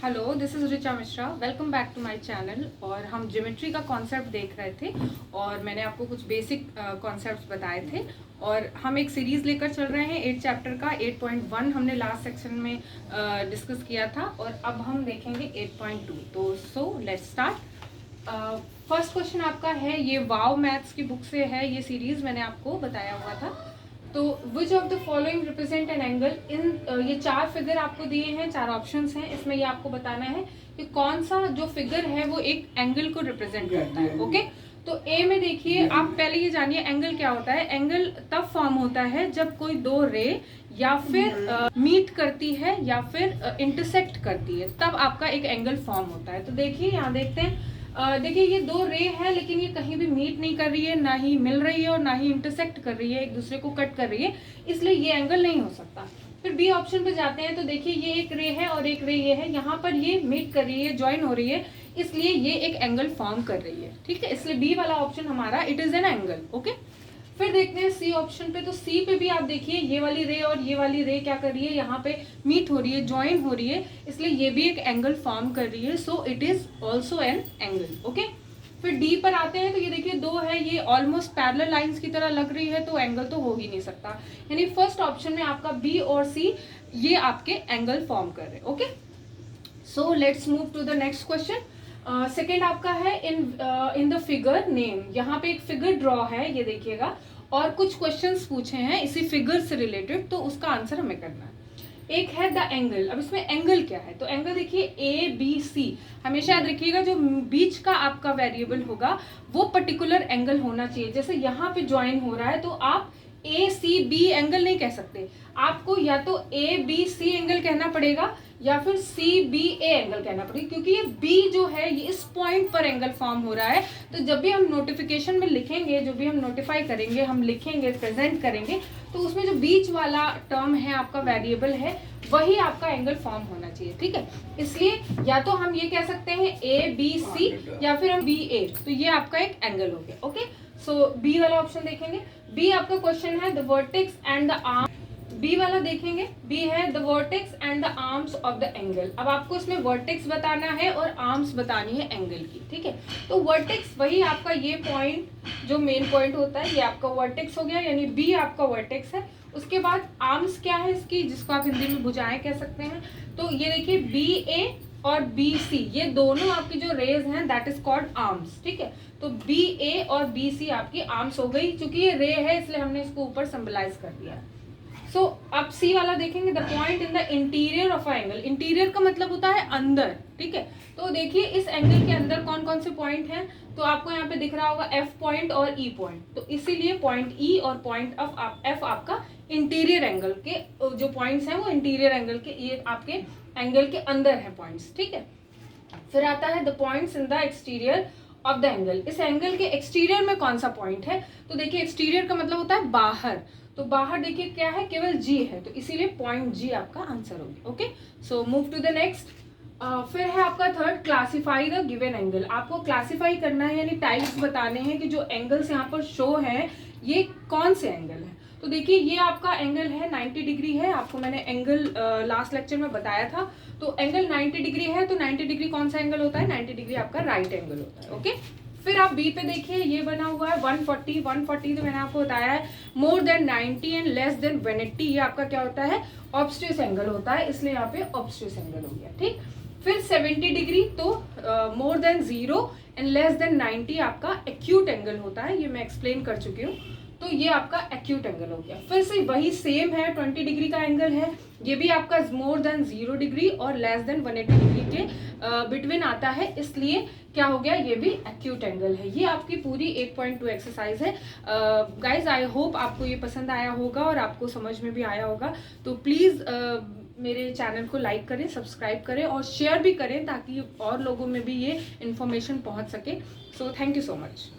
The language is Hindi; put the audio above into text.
Hello, this is Richa Mishra. Welcome back to my channel. और हम ज्योमेट्री का कॉन्सेप्ट देख रहे थे और मैंने आपको कुछ बेसिक कॉन्सेप्ट्स बताए थे और हम एक सीरीज़ लेकर चल रहे हैं 8 चैप्टर का। 8.1 हमने लास्ट सेक्शन में डिस्कस किया था और अब हम देखेंगे 8.2। तो लेट्स स्टार्ट। फर्स्ट क्वेश्चन आपका है, ये वाव मैथ्स की बुक से है, ये सीरीज़ मैंने आपको बताया हुआ था। तो which of the following represent an angle in, ये 4 फिगर आपको दिए हैं, 4 ऑप्शंस हैं। इसमें ये आपको बताना है कि कौन सा जो फिगर है वो एक एंगल को रिप्रेजेंट करता है। ओके, तो ए में देखिए, आप पहले ये जानिए एंगल क्या होता है। एंगल तब फॉर्म होता है जब कोई दो रे या फिर मीट करती है या फिर इंटरसेक्ट करती है, तब आपका एक एंगल फॉर्म होता है। तो देखिए यहाँ देखते हैं, देखिए ये दो रे है लेकिन ये कहीं भी मीट नहीं कर रही है, ना ही मिल रही है और ना ही इंटरसेक्ट कर रही है, एक दूसरे को कट कर रही है, इसलिए ये एंगल नहीं हो सकता। फिर बी ऑप्शन पे जाते हैं तो देखिए ये एक रे है और एक रे ये है, यहाँ पर ये मीट कर रही है, ज्वाइन हो रही है, इसलिए ये एक एंगल फॉर्म कर रही है। ठीक है, इसलिए बी वाला ऑप्शन हमारा it is an angle. Okay, फिर देखते हैं सी ऑप्शन पे। तो सी पे भी आप देखिए ये वाली रे और ये वाली रे क्या कर रही है, यहाँ पे मीट हो रही है, ज्वाइन हो रही है, इसलिए ये भी एक एंगल फॉर्म कर रही है। So it is also an angle. Okay, फिर डी पर आते हैं तो ये देखिए दो है, ये ऑलमोस्ट पैरेलल लाइंस की तरह लग रही है, तो एंगल तो हो ही नहीं सकता। यानी फर्स्ट ऑप्शन में आपका बी और सी ये आपके एंगल फॉर्म कर रहे हैं। Okay, so let's move to the next question. Second आपका है इन द फिगर नेम। यहाँ पे एक फिगर ड्रॉ है, ये देखिएगा, और कुछ क्वेश्चंस पूछे हैं इसी फिगर से रिलेटेड, तो उसका आंसर हमें करना है। एक है द एंगल। अब इसमें एंगल क्या है, तो एंगल देखिए ए बी सी, हमेशा याद रखिएगा जो बीच का आपका वेरिएबल होगा वो पर्टिकुलर एंगल होना चाहिए। जैसे यहाँ पे ज्वाइन हो रहा है तो आप ए सी बी एंगल नहीं कह सकते, आपको या तो ए बी सी एंगल कहना पड़ेगा या फिर सी बी ए एंगल कहना पड़ेगा, क्योंकि ये बी जो है ये इस पॉइंट पर एंगल फॉर्म हो रहा है। तो जब भी हम नोटिफिकेशन में लिखेंगे, जो भी हम नोटिफाई करेंगे, हम लिखेंगे, प्रेजेंट करेंगे, तो उसमें जो बीच वाला टर्म है आपका वेरिएबल है वही आपका एंगल फॉर्म होना चाहिए। ठीक है, इसलिए या तो हम ये कह सकते हैं ए बी सी या फिर हम बी ए, तो ये आपका एक एंगल हो गया। ओके, सो बी वाला ऑप्शन देखेंगे। बी आपका क्वेश्चन है the vertex and the arm. B वाला देखेंगे, बी है the vertex and the arms of the angle. अब आपको इसमें वर्टेक्स बताना है और आर्म्स बतानी है एंगल की। ठीक है, तो वर्टेक्स वही आपका ये पॉइंट जो मेन पॉइंट होता है, ये आपका वर्टेक्स हो गया, यानी बी आपका वर्टेक्स है। उसके बाद आर्म्स क्या है इसकी, जिसको आप हिंदी में भुजाएं कह सकते हैं। तो ये देखिए बी ए और बी सी, ये दोनों आपकी जो रेज हैं दैट इज कॉल्ड आर्म्स। ठीक है, तो बी ए और बी सी आपकी आर्म्स हो गई। चूंकि ये रे है इसलिए हमने इसको ऊपर सिंबलाइज कर दिया। सो अब सी वाला देखेंगे, the point in the interior of a angle. Interior का मतलब होता है अंदर। ठीक है, तो देखिए इस एंगल के अंदर कौन कौन से पॉइंट हैं, तो आपको यहाँ पे दिख रहा होगा एफ पॉइंट और ई पॉइंट, तो इसीलिए पॉइंट ई और पॉइंट ऑफ एफ आपका इंटीरियर एंगल के जो पॉइंट्स हैं वो इंटीरियर एंगल के, ये आपके एंगल के अंदर है पॉइंट्स। ठीक है, फिर आता है the points in the exterior of the angle. इस एंगल के एक्सटीरियर में कौन सा पॉइंट है, तो देखिए एक्सटीरियर का मतलब होता है बाहर, तो बाहर देखिए क्या है, केवल जी है, तो इसीलिए पॉइंट जी आपका आंसर होगी। Okay, so move to the next. फिर है आपका third, classify the given angle. आपको क्लासिफाई करना है, यानी टाइप्स बताने हैं कि जो एंगल्स यहाँ पर शो है ये कौन से एंगल है। तो देखिए ये आपका एंगल है 90 डिग्री है, आपको मैंने एंगल लास्ट लेक्चर में बताया था। तो एंगल 90 डिग्री है, तो 90 डिग्री कौन सा एंगल होता है, 90 डिग्री आपका राइट एंगल होता है। ओके, फिर आप बी पे देखिए, ये बना हुआ है 140। 140 तो मैंने आपको बताया है more than 90 and less than 180, ये आपका क्या होता है, ऑब्स्ट्यूस एंगल होता है, इसलिए यहाँ पे ऑब्स्ट्यूस एंगल हो गया। ठीक, फिर 70 डिग्री तो more than 0 and less than 90 आपका एक्यूट एंगल होता है, ये मैं एक्सप्लेन कर चुकी हूँ, तो ये आपका एक्यूट एंगल हो गया। फिर से वही सेम है, 20 डिग्री का एंगल है, ये भी आपका मोर देन 0 डिग्री और लेस देन 180 डिग्री के बिटवीन आता है, इसलिए क्या हो गया, ये भी एक्यूट एंगल है। ये आपकी पूरी 8.2 एक्सरसाइज है। गाइज आई होप आपको ये पसंद आया होगा और आपको समझ में भी आया होगा। तो प्लीज़ मेरे चैनल को लाइक करें, सब्सक्राइब करें और शेयर भी करें ताकि और लोगों में भी ये इन्फॉर्मेशन पहुंच सके। So thank you so much.